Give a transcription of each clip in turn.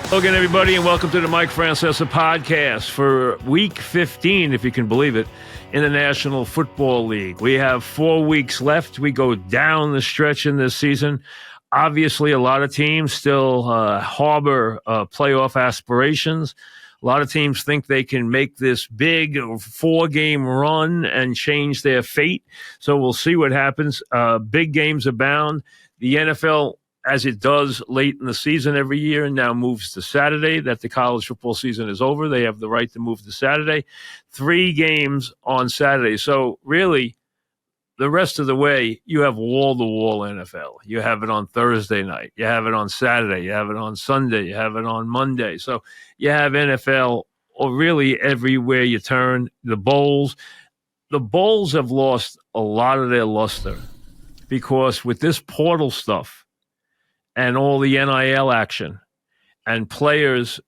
Hello again, everybody, and welcome to the Mike Francesa podcast for Week 15, if you can believe it, in the National Football League. We have 4 weeks left. We go down the stretch in this season. Obviously, a lot of teams still harbor playoff aspirations. A lot of teams think they can make this big 4-game run and change their fate. So we'll see what happens. Big games abound. The NFL, as it does late in the season every year, now moves to Saturday, that the college football season is over. They have the right to move to Saturday. 3 games on Saturday. So really, the rest of the way, you have wall-to-wall NFL. You have it on Thursday night. You have it on Saturday. You have it on Sunday. You have it on Monday. So you have NFL really everywhere you turn. The bowls have lost a lot of their luster because with this portal stuff and all the NIL action and players,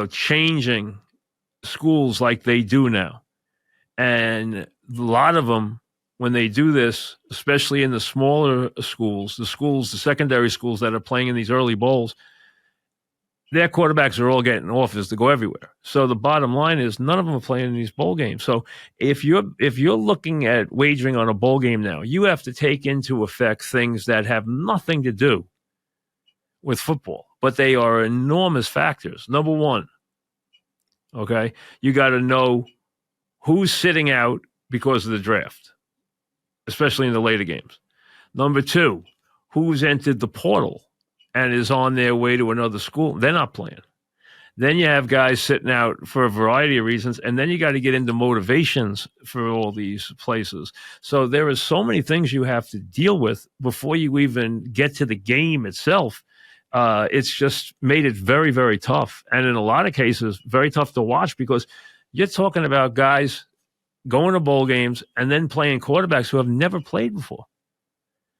changing schools like they do now, and a lot of them, when they do this, especially in the smaller schools, the secondary schools that are playing in these early bowls, their quarterbacks are all getting offers to go everywhere. So the bottom line is none of them are playing in these bowl games. So if you're looking at wagering on a bowl game now, you have to take into effect things that have nothing to do with football, but they are enormous factors. Number one, okay, you got to know who's sitting out because of the draft, especially in the later games. Number two, who's entered the portal and is on their way to another school. They're not playing. Then you have guys sitting out for a variety of reasons, and then you got to get into motivations for all these places. So there are so many things you have to deal with before you even get to the game itself. It's just made it very, very tough. And in a lot of cases, very tough to watch because you're talking about guys going to bowl games and then playing quarterbacks who have never played before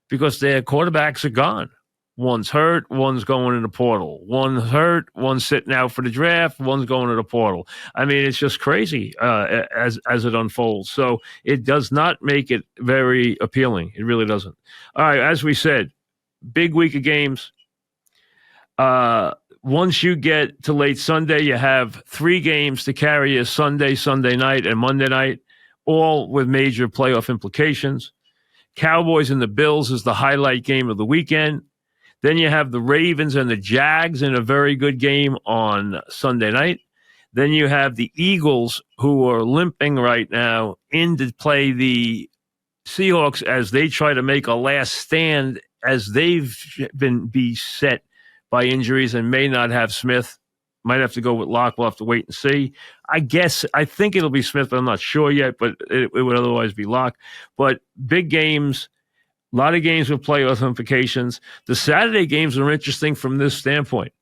because their quarterbacks are gone. One's hurt, one's going in the portal. One's hurt, one's sitting out for the draft, one's going to the portal. I mean, it's just crazy as it unfolds. So it does not make it very appealing. It really doesn't. All right, as we said, big week of games. Once you get to late Sunday, you have 3 games to carry you Sunday night, and Monday night, all with major playoff implications. Cowboys and the Bills is the highlight game of the weekend. Then you have the Ravens and the Jags in a very good game on Sunday night. Then you have the Eagles, who are limping right now, in to play the Seahawks as they try to make a last stand as they've been beset by injuries and may not have Smith. Might have to go with Locke. We'll have to wait and see. I think it'll be Smith, but I'm not sure yet, but it would otherwise be Locke. But big games, a lot of games with playoff implications. The Saturday games are interesting from this standpoint.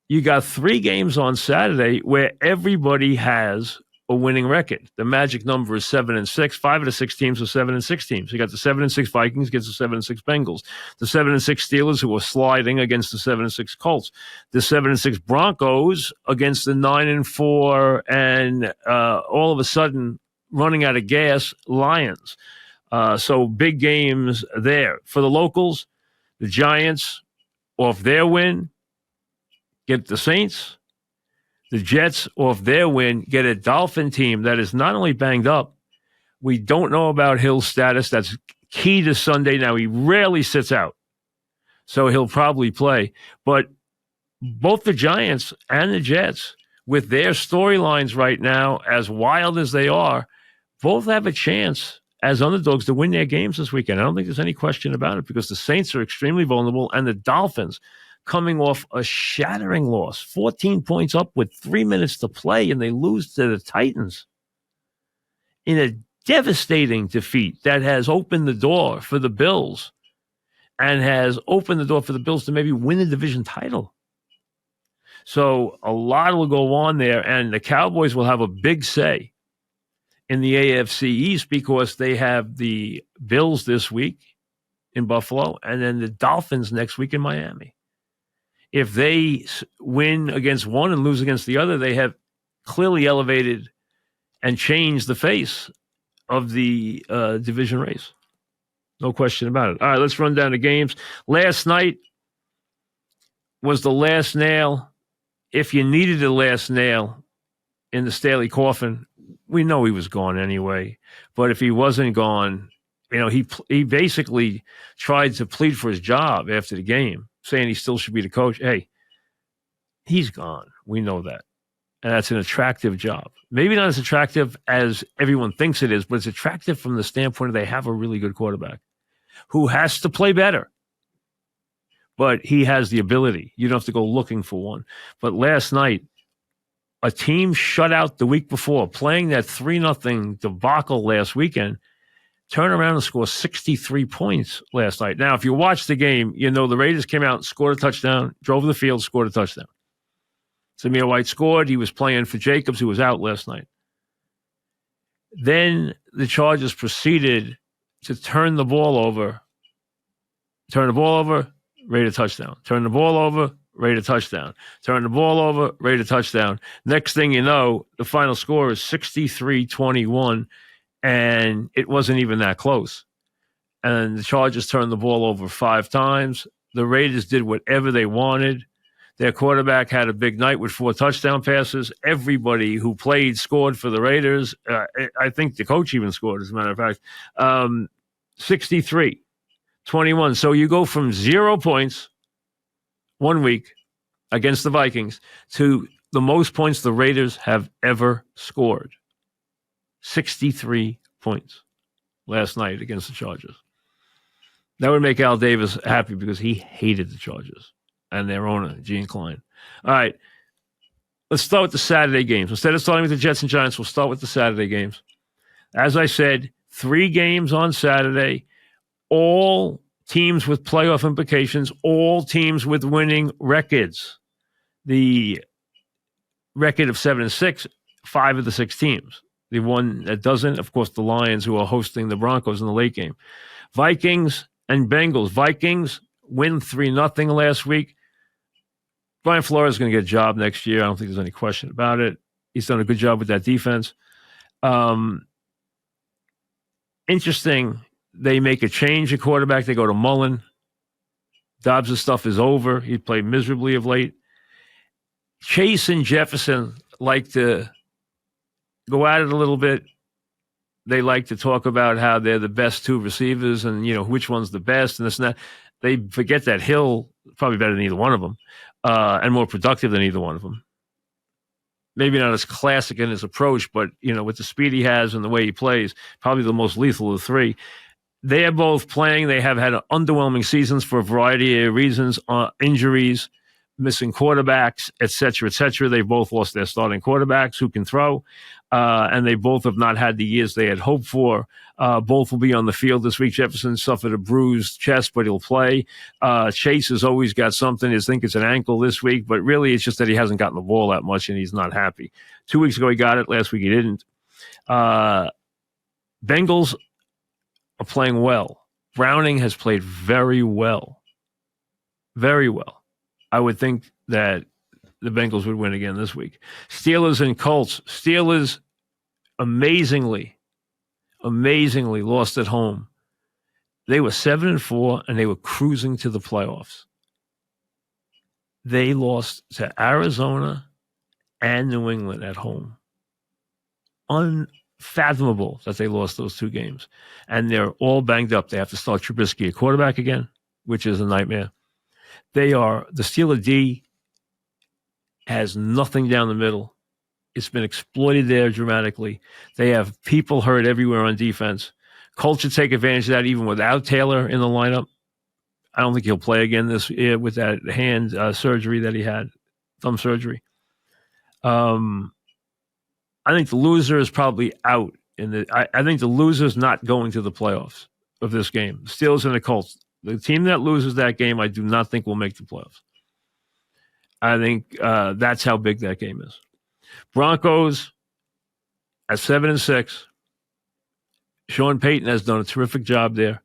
You got 3 games on Saturday where everybody has a winning record. The magic number is 7-6. 5 of the 6 teams are 7-6 teams. You got the 7-6 Vikings against the 7-6 Bengals, the 7-6 Steelers who are sliding against the 7-6 Colts, the 7-6 Broncos against the 9-4 and all of a sudden running out of gas Lions. So big games there. For the locals, the Giants, off their win, get the Saints. The Jets, off their win, get a Dolphin team that is not only banged up, we don't know about Hill's status. That's key to Sunday. Now, he rarely sits out, so he'll probably play. But both the Giants and the Jets, with their storylines right now, as wild as they are, both have a chance as underdogs to win their games this weekend. I don't think there's any question about it because the Saints are extremely vulnerable, and the Dolphins, coming off a shattering loss, 14 points up with 3 minutes to play, and they lose to the Titans in a devastating defeat that has opened the door for the Bills and has opened the door for the Bills to maybe win the division title. So a lot will go on there, and the Cowboys will have a big say in the AFC East because they have the Bills this week in Buffalo and then the Dolphins next week in Miami. If they win against one and lose against the other, they have clearly elevated and changed the face of the division race. No question about it. All right, let's run down the games. Last night was the last nail if you needed the last nail in the Staley coffin, we know he was gone anyway. But if he wasn't gone, he basically tried to plead for his job after the game, saying he still should be the coach. Hey, he's gone. We know that. And that's an attractive job. Maybe not as attractive as everyone thinks it is, but it's attractive from the standpoint of they have a really good quarterback who has to play better. But he has the ability. You don't have to go looking for one. But last night, a team shut out the week before, playing that 3-0 debacle last weekend, turn around and score 63 points last night. Now, if you watch the game, the Raiders came out and scored a touchdown, drove the field, scored a touchdown. Samir White scored. He was playing for Jacobs, who was out last night. Then the Chargers proceeded to turn the ball over. Turn the ball over, Raider touchdown. Turn the ball over, Raider touchdown. Turn the ball over, Raider touchdown. Next thing you know, the final score is 63-21, and it wasn't even that close. And the Chargers turned the ball over 5 times. The Raiders did whatever they wanted. Their quarterback had a big night with 4 touchdown passes. Everybody who played scored for the Raiders. I think the coach even scored, as a matter of fact. 63-21. So you go from 0 points 1 week against the Vikings to the most points the Raiders have ever scored. 63 points last night against the Chargers. That would make Al Davis happy because he hated the Chargers and their owner, Gene Klein. All right, let's start with the Saturday games. Instead of starting with the Jets and Giants, we'll start with the Saturday games. As I said, 3 games on Saturday, all teams with playoff implications, all teams with winning records. The record of 7-6, 5 of the 6 teams. The one that doesn't, of course, the Lions, who are hosting the Broncos in the late game. Vikings and Bengals. Vikings win 3-0 last week. Brian Flores is going to get a job next year. I don't think there's any question about it. He's done a good job with that defense. Interesting. They make a change at quarterback. They go to Mullen. Dobbs' stuff is over. He played miserably of late. Chase and Jefferson like to go at it a little bit. They like to talk about how they're the best 2 receivers and, which one's the best and this and that. They forget that Hill is probably better than either one of them and more productive than either one of them. Maybe not as classic in his approach, but, with the speed he has and the way he plays, probably the most lethal of the 3. They are both playing. They have had underwhelming seasons for a variety of reasons, injuries, missing quarterbacks, et cetera, et cetera. They've both lost their starting quarterbacks who can throw, and they both have not had the years they had hoped for. Both will be on the field this week. Jefferson suffered a bruised chest, but he'll play. Chase has always got something. I think it's an ankle this week, but really it's just that he hasn't gotten the ball that much, and he's not happy. 2 weeks ago he got it. Last week he didn't. Bengals are playing well. Browning has played very well. Very well. I would think that the Bengals would win again this week. Steelers and Colts. Steelers amazingly lost at home. They were 7-4 and they were cruising to the playoffs. They lost to Arizona and New England at home. Unfathomable that they lost those 2 games. And they're all banged up. They have to start Trubisky at quarterback again, which is a nightmare. The Steeler D has nothing down the middle. It's been exploited there dramatically. They have people hurt everywhere on defense. Colts should take advantage of that even without Taylor in the lineup. I don't think he'll play again this year with that hand surgery that he had, thumb surgery. I think the loser is probably out. I think the loser is not going to the playoffs of this game. The Steelers and the Colts. The team that loses that game, I do not think will make the playoffs. I think that's how big that game is. Broncos at 7-6. Sean Payton has done a terrific job there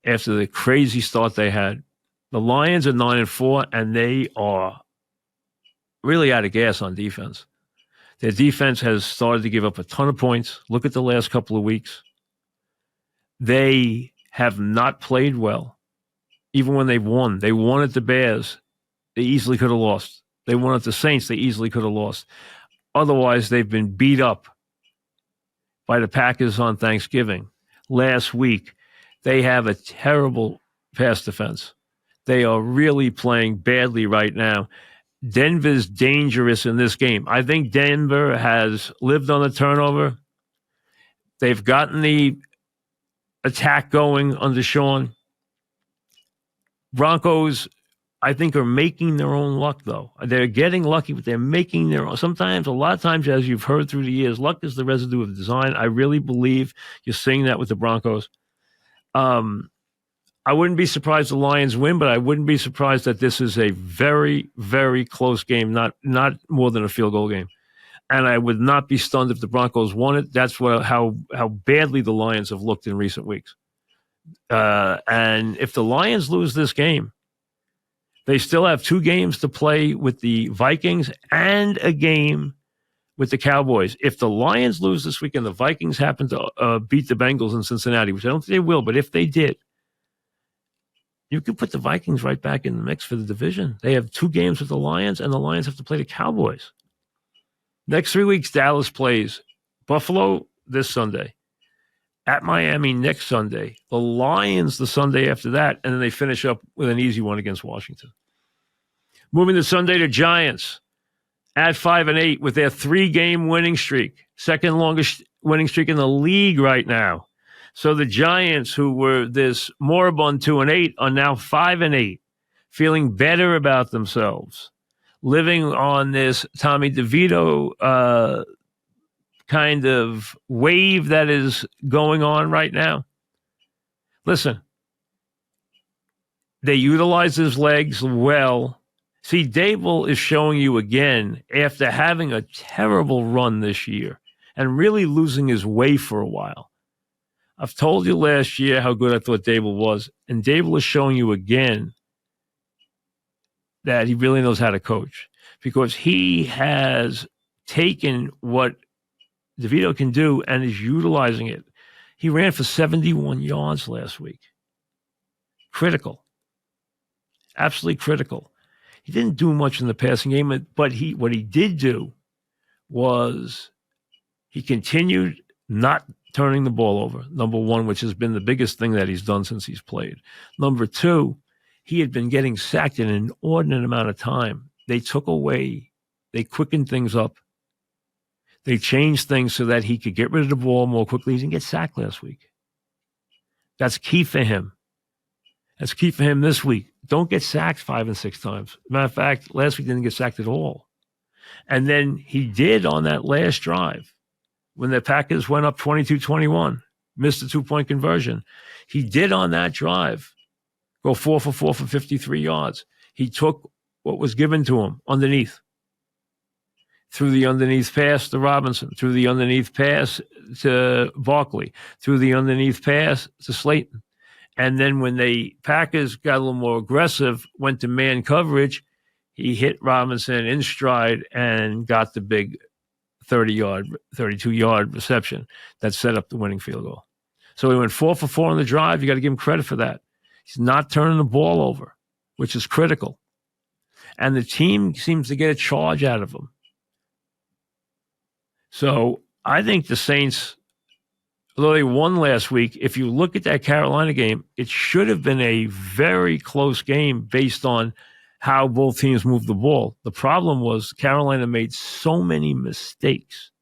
after the crazy start they had. The Lions are 9-4, and they are really out of gas on defense. Their defense has started to give up a ton of points. Look at the last couple of weeks. They have not played well. Even when they've won. They won at the Bears. They easily could have lost. They won at the Saints. They easily could have lost. Otherwise, they've been beat up by the Packers on Thanksgiving. Last week, they have a terrible pass defense. They are really playing badly right now. Denver's dangerous in this game. I think Denver has lived on the turnover. They've gotten the attack going under Sean. Broncos, I think, are making their own luck, though. They're getting lucky, but they're making their own. Sometimes, a lot of times, as you've heard through the years, luck is the residue of design. I really believe you're seeing that with the Broncos. I wouldn't be surprised the Lions win, but I wouldn't be surprised that this is a very, very close game, not more than a field goal game. And I would not be stunned if the Broncos won it. That's how badly the Lions have looked in recent weeks. And if the Lions lose this game, they still have 2 games to play with the Vikings and a game with the Cowboys. If the Lions lose this week and the Vikings happen to beat the Bengals in Cincinnati, which I don't think they will, but if they did, you could put the Vikings right back in the mix for the division. They have 2 games with the Lions, and the Lions have to play the Cowboys. Next 3 weeks, Dallas plays Buffalo this Sunday, at Miami next Sunday, the Lions the Sunday after that, and then they finish up with an easy one against Washington. Moving to Sunday to Giants at 5-8 with their 3-game winning streak, second longest winning streak in the league right now. So the Giants, who were this moribund 2-8, are now 5-8, feeling better about themselves, living on this Tommy DeVito kind of wave that is going on right now. Listen, they utilize his legs well. See, Dable is showing you again, after having a terrible run this year and really losing his way for a while. I've told you last year how good I thought Dable was, and Dable is showing you again that he really knows how to coach, because he has taken what DeVito can do and is utilizing it. He ran for 71 yards last week. Critical. Absolutely critical. He didn't do much in the passing game, but what he did do was he continued not turning the ball over, number one, which has been the biggest thing that he's done since he's played. Number two, he had been getting sacked in an inordinate amount of time. They quickened things up. They changed things so that he could get rid of the ball more quickly. He didn't get sacked last week. That's key for him. That's key for him this week. Don't get sacked 5 and 6 times. Matter of fact, last week didn't get sacked at all. And then he did on that last drive when the Packers went up 22-21, missed a 2-point conversion. He did on that drive go 4 for 4 for 53 yards. He took what was given to him underneath. Threw the underneath pass to Robinson, threw the underneath pass to Barkley, threw the underneath pass to Slayton. And then when the Packers got a little more aggressive, went to man coverage, he hit Robinson in stride and got the big 32-yard reception that set up the winning field goal. So he went 4 for 4 on the drive. You got to give him credit for that. He's not turning the ball over, which is critical. And the team seems to get a charge out of him. So I think the Saints, although they won last week, if you look at that Carolina game, it should have been a very close game based on how both teams moved the ball. The problem was Carolina made so many mistakes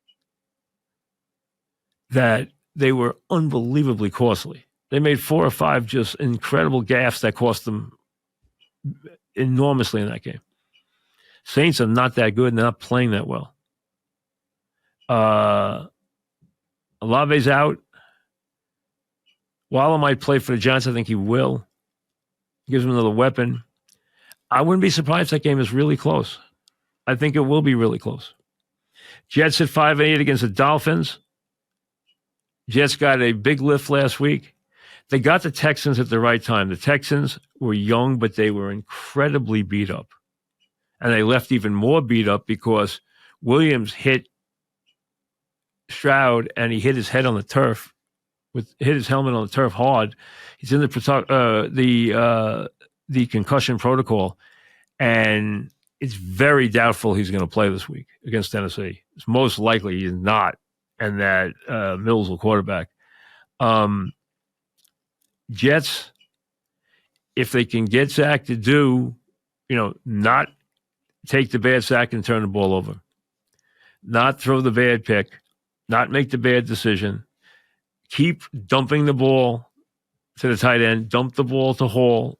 that they were unbelievably costly. They made 4 or 5 just incredible gaffes that cost them enormously in that game. Saints are not that good and they're not playing that well. Olave's out. Waller might play for the Giants. I think he will. Gives him another weapon. I wouldn't be surprised if that game is really close. I think it will be really close. Jets at 5-8 against the Dolphins. Jets got a big lift last week. They got the Texans at the right time. The Texans were young, but they were incredibly beat up. And they left even more beat up because Williams hit Stroud and he hit his head on the turf, hit his helmet on the turf hard. He's in the concussion protocol. And it's very doubtful he's going to play this week against Tennessee. It's most likely he's not, and that Mills will quarterback. Jets, if they can get Zach to do, not take the bad sack and turn the ball over, not throw the bad pick, not make the bad decision, keep dumping the ball to the tight end, dump the ball to Hall,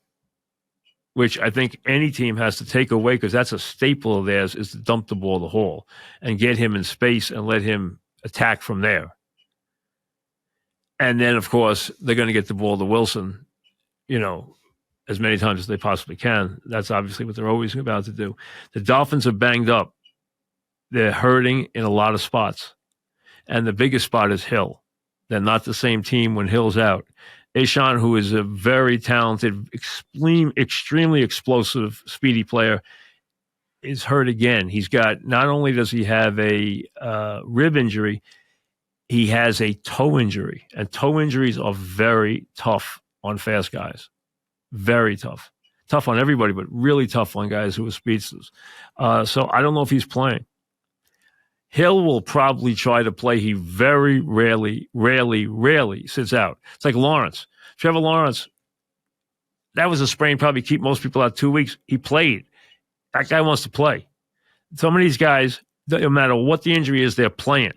which I think any team has to take away because that's a staple of theirs, is to dump the ball to Hall and get him in space and let him attack from there. And then, of course, they're going to get the ball to Wilson, as many times as they possibly can. That's obviously what they're always about to do. The Dolphins are banged up. They're hurting in a lot of spots. And the biggest spot is Hill. They're not the same team when Hill's out. Ashawn, who is a very talented, extremely explosive, speedy player, is hurt again. He's got, not only does he have a rib injury, he has a toe injury. And toe injuries are very tough on fast guys. Very tough. Tough on everybody, but really tough on guys who are speedsters. So I don't know if he's playing. Hill will probably try to play. He very rarely sits out. It's like Lawrence. Trevor Lawrence, that was a sprain, probably keep most people out 2 weeks. He played. That guy wants to play. Some of these guys, no matter what the injury is, they're playing.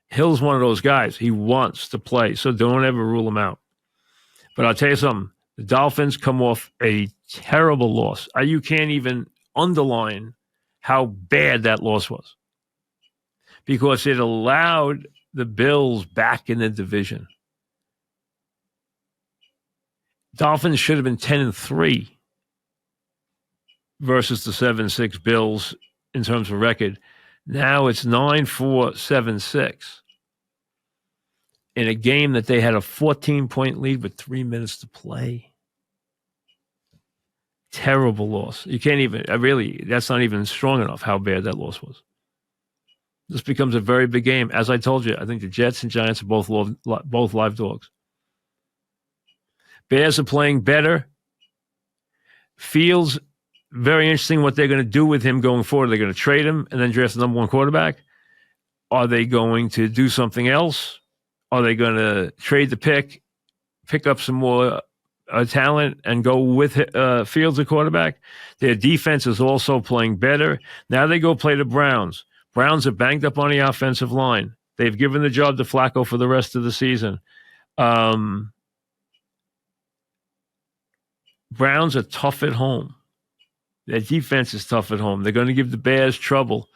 Hill's one of those guys. He wants to play, so don't ever rule him out. But I'll tell you something. The Dolphins come off a terrible loss. You can't even underline how bad that loss was, because it allowed the Bills back in the division. Dolphins should have been 10-3 versus the 7-6 Bills in terms of record. Now it's 9-4, 7-6 in a game that they had a 14-point lead with 3 minutes to play. Terrible loss. You can't even, that's not even strong enough how bad that loss was. This becomes a very big game. As I told you, I think the Jets and Giants are both live dogs. Bears are playing better. Fields, very interesting what they're going to do with him going forward. They're going to trade him and then draft the number one quarterback. Are they going to do something else? Are they going to trade the pick up some more talent and go with Fields at quarterback? Their defense is also playing better. Now they go play the Browns. Browns are banged up on the offensive line. They've given the job to Flacco for the rest of the season. Browns are tough at home. Their defense is tough at home. They're going to give the Bears trouble.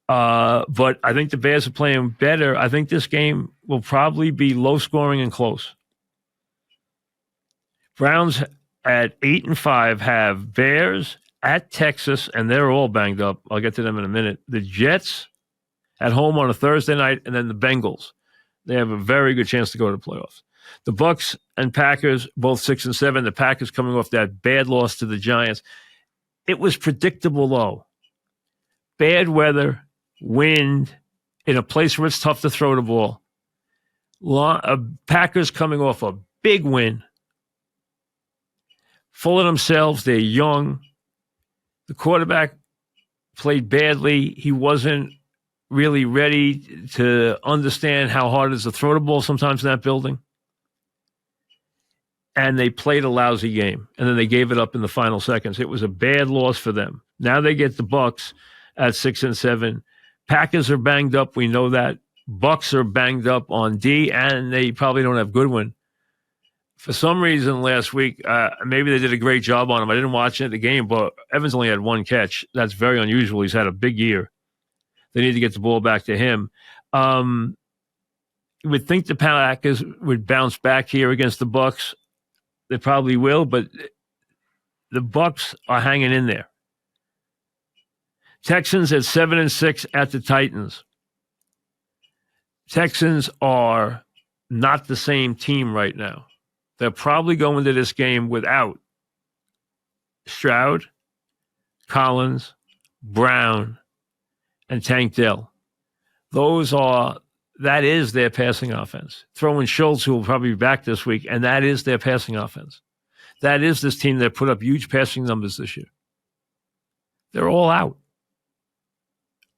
But I think the Bears are playing better. I think this game will probably be low scoring and close. Browns at 8-5 have Bears at Texas, and they're all banged up. I'll get to them in a minute. The Jets at home on a Thursday night, and then the Bengals. They have a very good chance to go to the playoffs. The Bucs and Packers, both 6-7. The Packers coming off that bad loss to the Giants. It was predictable, though. Bad weather, wind, in a place where it's tough to throw the ball. Packers coming off a big win. Full of themselves. They're young. The quarterback played badly. He wasn't really ready to understand how hard it is to throw the ball sometimes in that building. And they played a lousy game. And then they gave it up in the final seconds. It was a bad loss for them. Now they get the Bucs at 6-7. Packers are banged up. We know that. Bucs are banged up on D, and they probably don't have Goodwin. For some reason last week, maybe they did a great job on him. I didn't watch the game, but Evans only had one catch. That's very unusual. He's had a big year. They need to get the ball back to him. You would think the Packers would bounce back here against the Bucs. They probably will, but the Bucs are hanging in there. Texans at 7-6 at the Titans. Texans are not the same team right now. They're probably going to this game without Stroud, Collins, Brown, and Tank Dell. That is their passing offense. Throw in Schultz, who will probably be back this week, and that is their passing offense. That is this team that put up huge passing numbers this year. They're all out.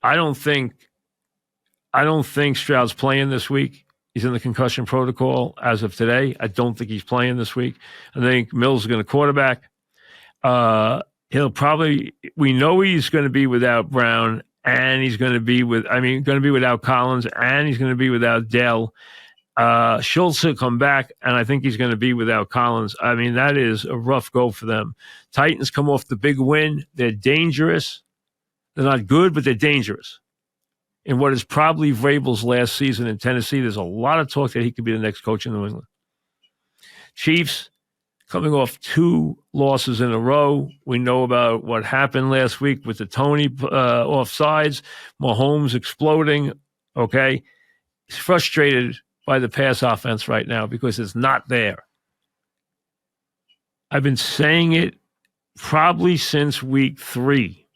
I don't think Stroud's playing this week. He's in the concussion protocol as of today. I don't think he's playing this week. I think Mills is going to quarterback. We know he's going to be without Brown, and he's going to be without Collins, and he's going to be without Dell. Schultz will come back, and I think he's going to be without Collins. I mean, that is a rough go for them. Titans come off the big win. They're dangerous. They're not good, but they're dangerous. In what is probably Vrabel's last season in Tennessee, there's a lot of talk that he could be the next coach in New England. Chiefs coming off 2 losses in a row. We know about what happened last week with the Tony offsides, Mahomes exploding. Okay, he's frustrated by the pass offense right now because it's not there. I've been saying it probably since week 3.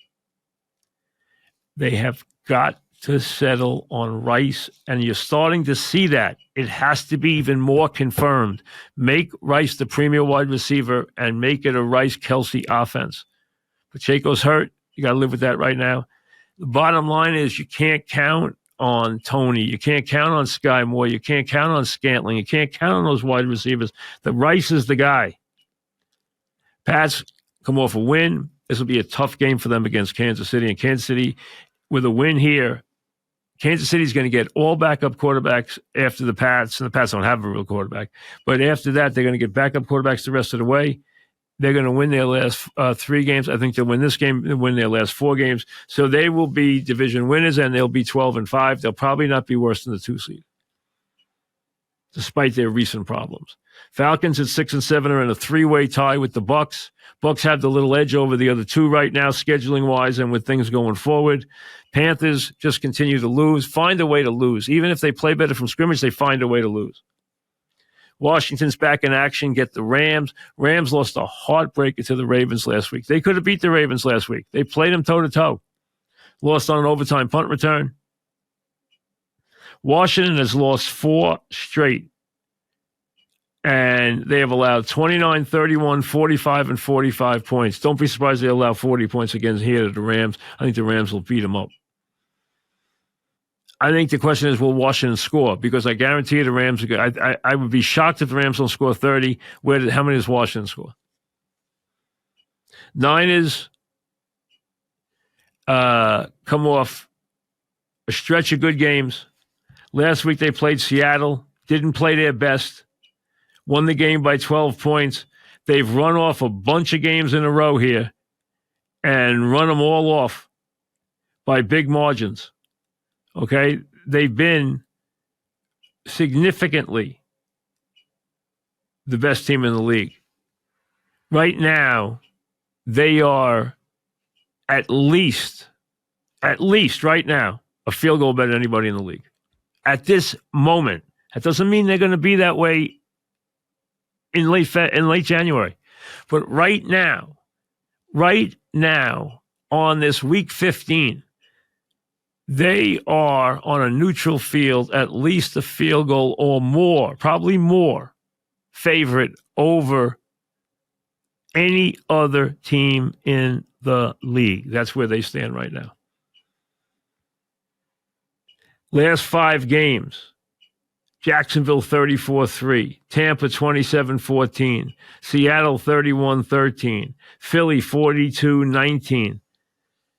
They have got to settle on Rice, and you're starting to see that. It has to be even more confirmed. Make Rice the premier wide receiver and make it a Rice-Kelsey offense. Pacheco's hurt. You got to live with that right now. The bottom line is you can't count on Tony. You can't count on Sky Moore. You can't count on Scantling. You can't count on those wide receivers. The Rice is the guy. Pats come off a win. This will be a tough game for them against Kansas City. And Kansas City, with a win here, Kansas City's going to get all backup quarterbacks after the Pats, and the Pats don't have a real quarterback. But after that, they're going to get backup quarterbacks the rest of the way. They're going to win their last 3 games. I think they'll win this game, they'll win their last 4 games. So they will be division winners, and they'll be 12-5. They'll probably not be worse than the 2 seed, despite their recent problems. Falcons at 6-7 are in a 3-way tie with the Bucs. Bucs have the little edge over the other 2 right now, scheduling-wise and with things going forward. Panthers just continue to lose, find a way to lose. Even if they play better from scrimmage, they find a way to lose. Washington's back in action, get the Rams. Rams lost a heartbreaker to the Ravens last week. They could have beat the Ravens last week. They played them toe-to-toe. Lost on an overtime punt return. Washington has lost 4 straight. And they have allowed 29, 31, 45, and 45 points. Don't be surprised they allow 40 points against here to the Rams. I think the Rams will beat them up. I think the question is, will Washington score? Because I guarantee you the Rams are good. I would be shocked if the Rams don't score 30. How many does Washington score? Niners come off a stretch of good games. Last week they played Seattle. Didn't play their best. Won the game by 12 points. They've run off a bunch of games in a row here and run them all off by big margins. Okay? They've been significantly the best team in the league. Right now, they are at least right now, a field goal better than anybody in the league. At this moment. That doesn't mean they're going to be that way in late January. But right now, on this week 15, they are on a neutral field, at least a field goal or more, probably more, favorite over any other team in the league. That's where they stand right now. Last 5 games. Jacksonville 34-3, Tampa 27-14, Seattle 31-13, Philly 42-19,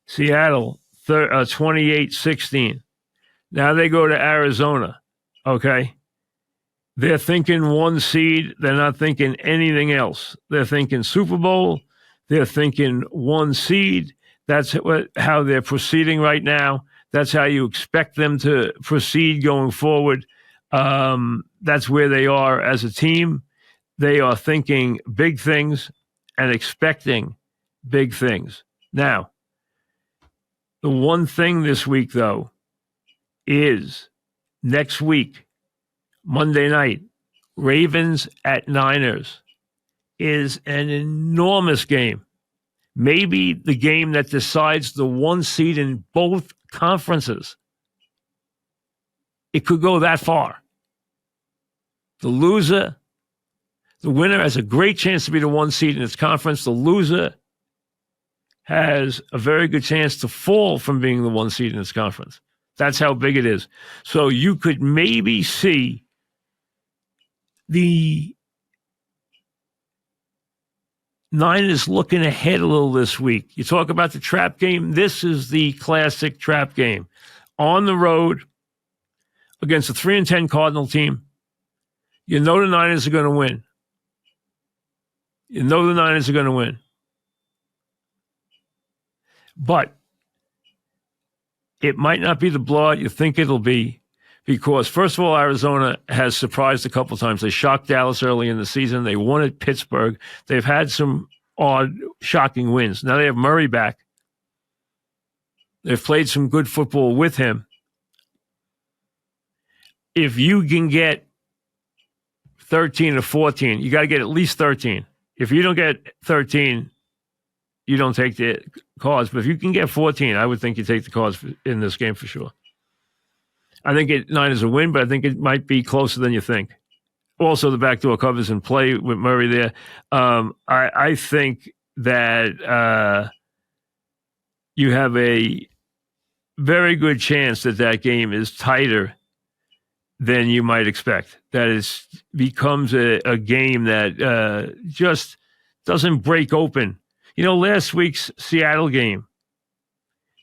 Seattle 28-16. Now they go to Arizona, okay? They're thinking 1 seed. They're not thinking anything else. They're thinking Super Bowl. They're thinking 1 seed. That's how they're proceeding right now. That's how you expect them to proceed going forward. That's where they are as a team. They are thinking big things and expecting big things. Now, the one thing this week, though, is next week, Monday night, Ravens at Niners is an enormous game. Maybe the game that decides the 1 seed in both conferences. It could go that far. The winner has a great chance to be the 1 seed in its conference. The loser has a very good chance to fall from being the 1 seed in this conference. That's how big it is. So you could maybe see the Niners looking ahead a little this week. You talk about the trap game. This is the classic trap game. On the road against a 3-10 Cardinal team, you know the Niners are going to win. You know the Niners are going to win. But it might not be the blowout you think it'll be because, first of all, Arizona has surprised a couple times. They shocked Dallas early in the season. They won at Pittsburgh. They've had some odd, shocking wins. Now they have Murray back. They've played some good football with him. If you can get 13 or 14, you got to get at least 13. If you don't get 13, you don't take the Cards. But if you can get 14, I would think you take the Cards in this game for sure. I think Niners will win, but I think it might be closer than you think. Also, the backdoor covers in play with Murray there. I think that you have a very good chance that game is tighter than you might expect. That it becomes a game that just doesn't break open. You know, last week's Seattle game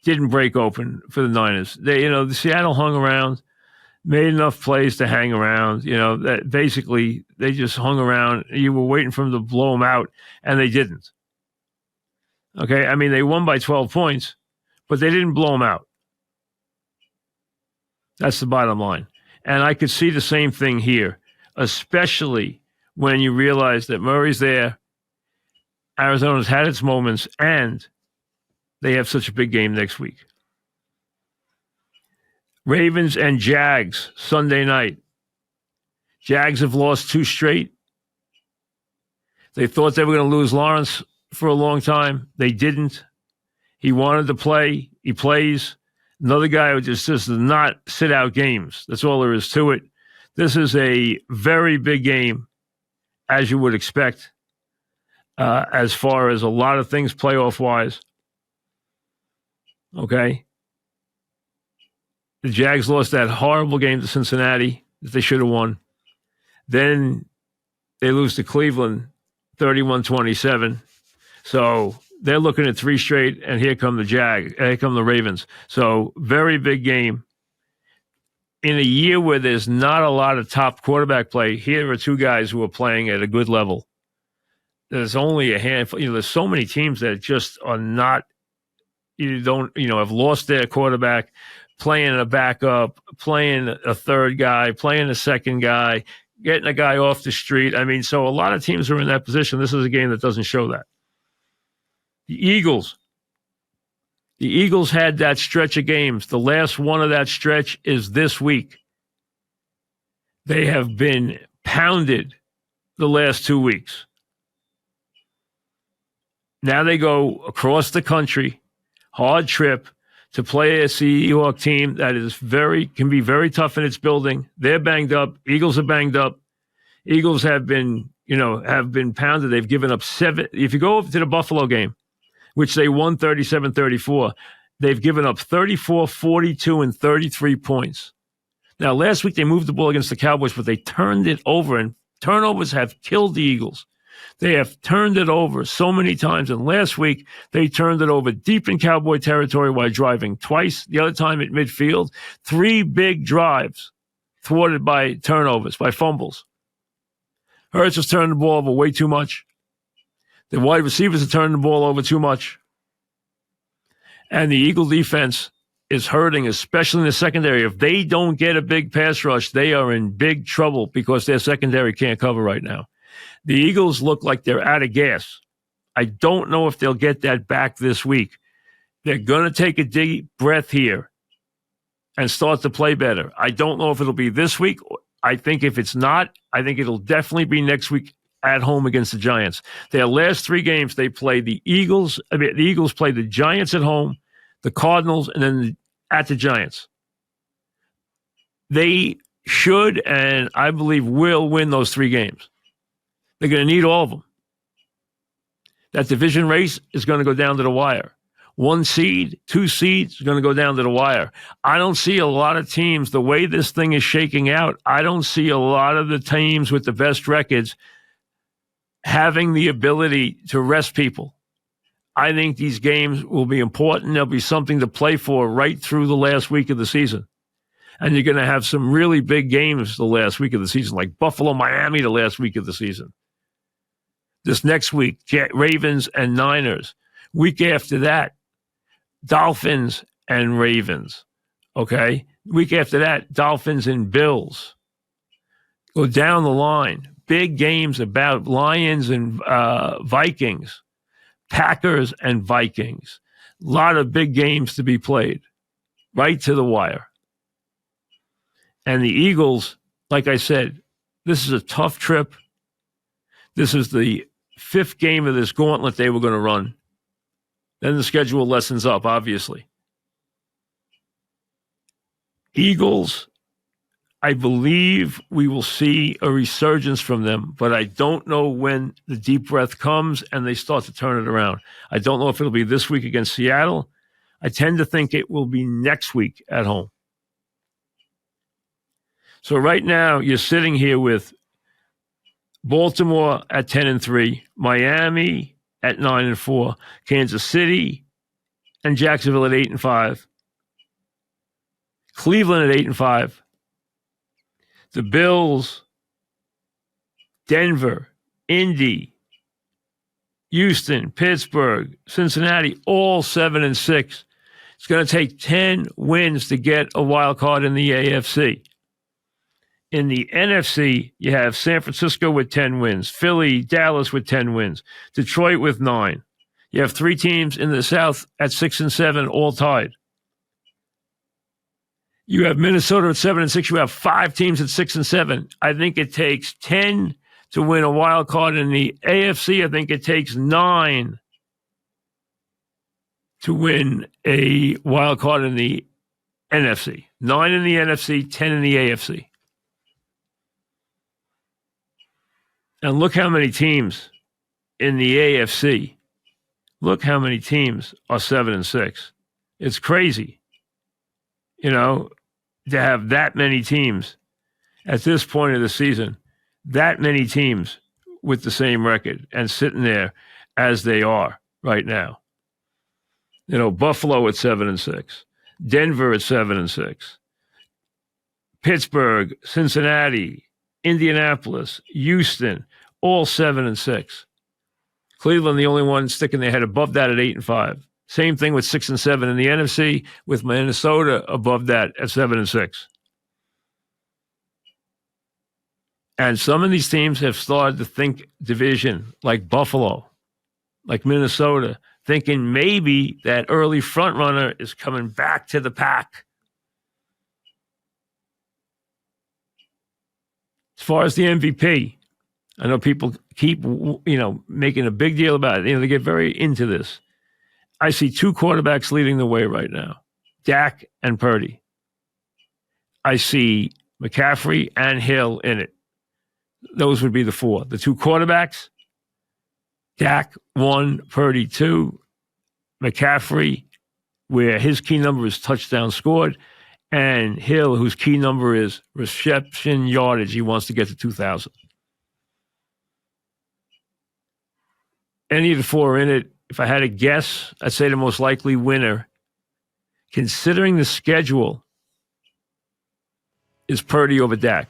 didn't break open for the Niners. The Seattle hung around, made enough plays to hang around. That basically they just hung around. You were waiting for them to blow them out, and they didn't. Okay, I mean, they won by 12 points, but they didn't blow them out. That's the bottom line. And I could see the same thing here, especially when you realize that Murray's there, Arizona's had its moments, and they have such a big game next week. Ravens and Jags, Sunday night. Jags have lost 2 straight. They thought they were going to lose Lawrence for a long time. They didn't. He wanted to play. He plays. Another guy who just does not sit out games. That's all there is to it. This is a very big game, as you would expect, as far as a lot of things playoff-wise. Okay? The Jags lost that horrible game to Cincinnati that they should have won. Then they lose to Cleveland 31-27. So they're looking at 3 straight, and here come the Ravens. So very big game. In a year where there's not a lot of top quarterback play, here are 2 guys who are playing at a good level. There's only a handful. There's so many teams that just are not, have lost their quarterback, playing a backup, playing a third guy, playing a second guy, getting a guy off the street. I mean, so a lot of teams are in that position. This is a game that doesn't show that. The Eagles had that stretch of games. The last one of that stretch is this week. They have been pounded the last 2 weeks. Now they go across the country, hard trip, to play a Seahawks team that can be very tough in its building. They're banged up. Eagles are banged up. Eagles have been pounded. They've given up 7. If you go over to the Buffalo game, which they won 37-34, they've given up 34, 42, and 33 points. Now, last week they moved the ball against the Cowboys, but they turned it over, and turnovers have killed the Eagles. They have turned it over so many times, and last week they turned it over deep in Cowboy territory while driving twice. The other time at midfield, 3 big drives thwarted by turnovers, by fumbles. Hurts was turning the ball over way too much. The wide receivers are turning the ball over too much. And the Eagle defense is hurting, especially in the secondary. If they don't get a big pass rush, they are in big trouble because their secondary can't cover right now. The Eagles look like they're out of gas. I don't know if they'll get that back this week. They're going to take a deep breath here and start to play better. I don't know if it'll be this week. I think if it's not, I think it'll definitely be next week at home against the Giants. Their last 3 games, they played the Eagles. The Eagles played the Giants at home, the Cardinals, and then at the Giants. They should, and I believe will, win those 3 games. They're going to need all of them. That division race is going to go down to the wire. 1 seed, 2 seeds is going to go down to the wire. I don't see a lot of teams, the way this thing is shaking out, I don't see a lot of the teams with the best records having the ability to rest people. I think these games will be important. There'll be something to play for right through the last week of the season. And you're going to have some really big games the last week of the season, like Buffalo, Miami the last week of the season. This next week, Ravens and Niners. Week after that, Dolphins and Ravens. Okay? Week after that, Dolphins and Bills. Go down the line. Big games about Lions and Vikings. Packers and Vikings. A lot of big games to be played. Right to the wire. And the Eagles, like I said, this is a tough trip. This is the 5th game of this gauntlet they were going to run. Then the schedule lessens up, obviously. Eagles, I believe we will see a resurgence from them, but I don't know when the deep breath comes and they start to turn it around. I don't know if it'll be this week against Seattle. I tend to think it will be next week at home. So right now, you're sitting here with Baltimore at 10-3, Miami at 9-4, Kansas City and Jacksonville at 8-5, Cleveland at 8-5, the Bills, Denver, Indy, Houston, Pittsburgh, Cincinnati, all 7-6. It's going to take 10 wins to get a wild card in the AFC. In the NFC, you have San Francisco with 10 wins, Philly, Dallas with 10 wins, Detroit with 9. You have 3 teams in the South at 6-7, all tied. You have Minnesota at 7-6. You have 5 teams at 6-7. I think it takes 10 to win a wild card in the AFC. I think it takes 9 to win a wild card in the NFC. 9 in the NFC, 10 in the AFC. And look how many teams in the AFC. Look how many teams are 7-6. It's crazy, to have that many teams at this point of the season, that many teams with the same record and sitting there as they are right now. Buffalo at 7-6, Denver at 7-6, Pittsburgh, Cincinnati, Indianapolis, Houston, all 7-6. Cleveland, the only one sticking their head above that at 8-5. Same thing with 6-7 in the NFC, with Minnesota above that at 7-6. And some of these teams have started to think division, like Buffalo, like Minnesota, thinking maybe that early front runner is coming back to the pack. As far as the MVP, I know people keep, making a big deal about it. They get very into this. I see 2 quarterbacks leading the way right now, Dak and Purdy. I see McCaffrey and Hill in it. Those would be the 4. The 2 quarterbacks, Dak 1, Purdy 2, McCaffrey, where his key number is touchdown scored, and Hill, whose key number is reception yardage. He wants to get to 2,000. Any of the 4 are in it. If I had to guess, I'd say the most likely winner, considering the schedule, is Purdy over Dak.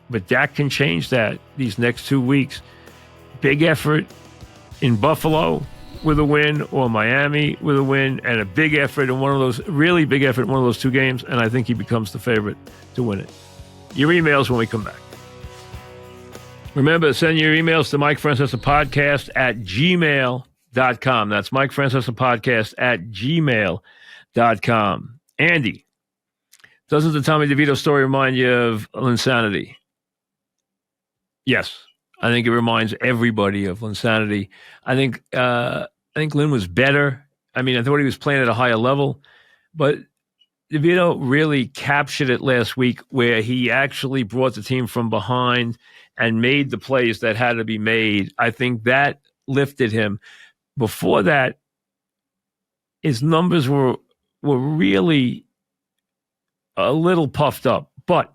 But Dak can change that these next 2 weeks. Big effort in Buffalo with a win, or Miami with a win, and a big effort in one of those, really big effort in one of those 2 games, and I think he becomes the favorite to win it. Your emails when we come back. Remember, send your emails to Mike Francesa Podcast at gmail.com. That's Mike Francesa Podcast at gmail.com. Andy, doesn't the Tommy DeVito story remind you of Linsanity? Yes. I think it reminds everybody of Linsanity. I think Lynn was better. I thought he was playing at a higher level, but DeVito really captured it last week, where he actually brought the team from behind and made the plays that had to be made. I think that lifted him. Before that, his numbers were really a little puffed up. But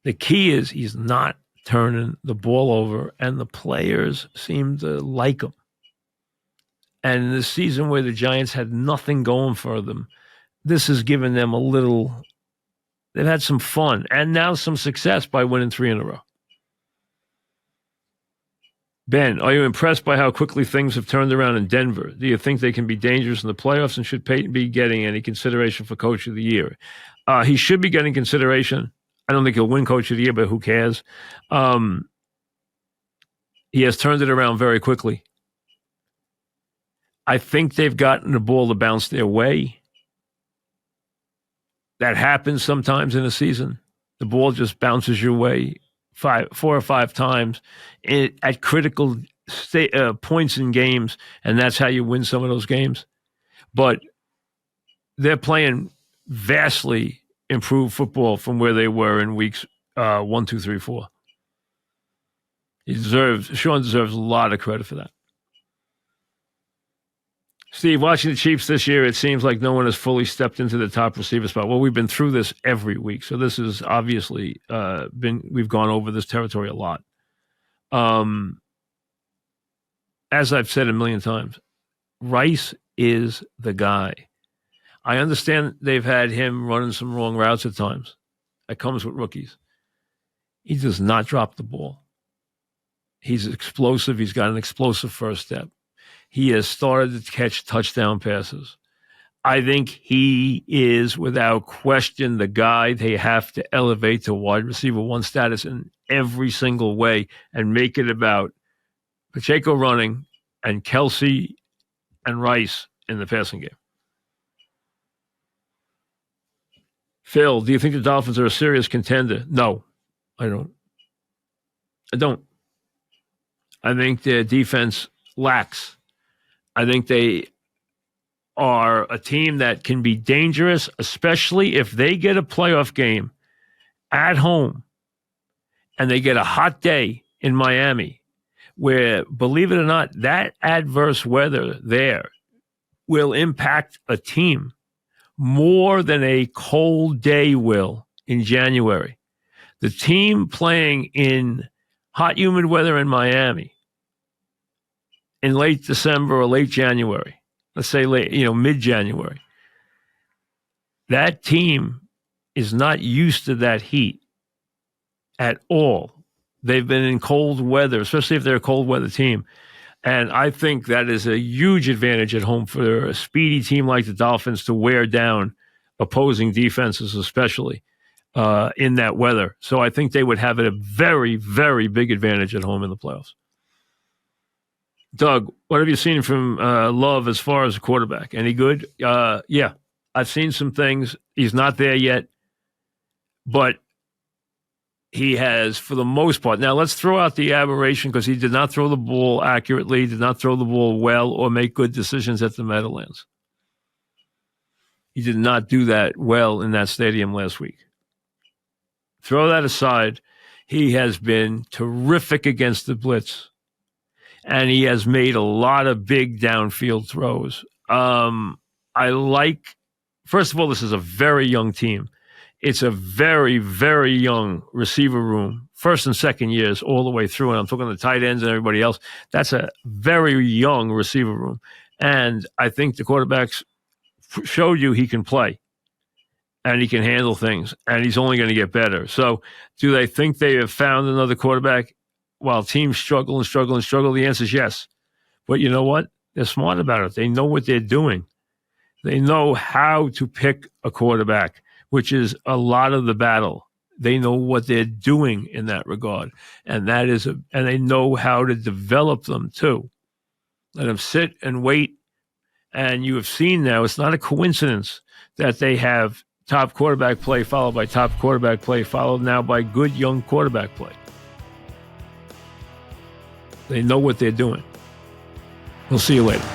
the key is he's not turning the ball over, and the players seem to like him. And in this season where the Giants had nothing going for them, this has given them a little, they've had some fun and now some success by winning 3 in a row. Ben, are you impressed by how quickly things have turned around in Denver? Do you think they can be dangerous in the playoffs, and should Peyton be getting any consideration for Coach of the Year? He should be getting consideration. I don't think he'll win Coach of the Year, but who cares? He has turned it around very quickly. I think they've gotten the ball to bounce their way. That happens sometimes in a season. The ball just bounces your way 4 or 5 times at critical points in games, and that's how you win some of those games. But they're playing vastly improved football from where they were in weeks 1, 2, 3, 4. Sean deserves a lot of credit for that. Steve, watching the Chiefs this year, it seems like no one has fully stepped into the top receiver spot. Well, we've been through this every week, so this is obviously we've gone over this territory a lot. As I've said a million times, Rice is the guy. I understand they've had him running some wrong routes at times. That comes with rookies. He does not drop the ball. He's explosive. He's got an explosive first step. He has started to catch touchdown passes. I think he is, without question, the guy they have to elevate to wide receiver 1 status in every single way and make it about Pacheco running and Kelsey and Rice in the passing game. Phil, do you think the Dolphins are a serious contender? No, I don't. I think their defense lacks. I think they are a team that can be dangerous, especially if they get a playoff game at home and they get a hot day in Miami, where, believe it or not, that adverse weather there will impact a team more than a cold day will in January. The team playing in hot, humid weather in Miami in late December or late January, let's say mid-January, that team is not used to that heat at all. They've been in cold weather, especially if they're a cold weather team. And I think that is a huge advantage at home for a speedy team like the Dolphins to wear down opposing defenses, especially in that weather. So I think they would have a very, very big advantage at home in the playoffs. Doug, what have you seen from Love as far as a quarterback? Any good? Yeah, I've seen some things. He's not there yet, but he has, for the most part. Now, let's throw out the aberration because he did not throw the ball accurately, did not throw the ball well, or make good decisions at the Meadowlands. He did not do that well in that stadium last week. Throw that aside. He has been terrific against the blitz, and he has made a lot of big downfield throws. First of all, this is a very young team. It's a very, very young receiver room, first and second years all the way through. And I'm talking the tight ends and everybody else. That's a very young receiver room. And I think the quarterbacks showed you he can play and he can handle things, and he's only going to get better. So do they think they have found another quarterback while teams struggle? The answer is yes. But you know what? They're smart about it. They know what they're doing. They know how to pick a quarterback, which is a lot of the battle. They know what they're doing in that regard. And and they know how to develop them too. Let them sit and wait. And you have seen now, it's not a coincidence that they have top quarterback play followed by top quarterback play, followed now by good young quarterback play. They know what they're doing. We'll see you later.